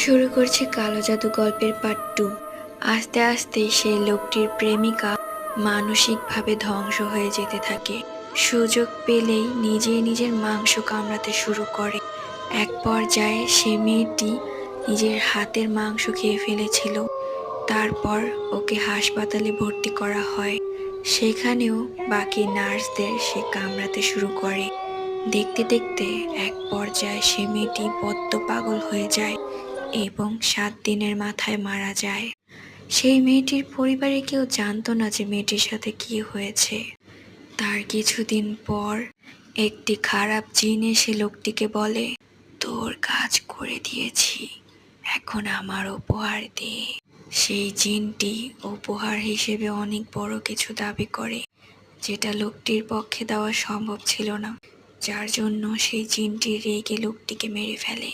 শুরু করছে কালো জাদু গল্পের পার্ট 2। আস্তে আস্তে সেই লোকটির প্রেমিকা মানসিকভাবে ধ্বংস হয়ে যেতে থাকে। সুযোগ পেলেই নিজেই নিজের মাংস কামড়াতে শুরু করে। এক পর্যায়ে সে মেয়েটি নিজের হাতের মাংস খেয়ে ফেলেছিল। তারপর ওকে হাসপাতালে ভর্তি করা হয়। সেখানেও বাকি নার্সদের সে কামড়াতে শুরু করে। দেখতে দেখতে এক পর্যায়ে সে মেয়েটি বদ্ধ পাগল হয়ে যায় এবং 7 দিনের মাথায় মারা যায়। সেই মেয়েটির পরিবারে কেউ জানতো না যে মেয়েটির সাথে কি হয়েছে। তার কিছুদিন পর একটি খারাপ জিন এসে লোকটিকে বলে, তোর কাজ করে দিয়েছি, এখন আমার উপহার দে। সেই জিনটি উপহার হিসেবে অনেক বড় কিছু দাবি করে, যেটা লোকটির পক্ষে দেওয়া সম্ভব ছিল না, যার জন্য সেই জিনটি রেগে লোকটিকে মেরে ফেলে।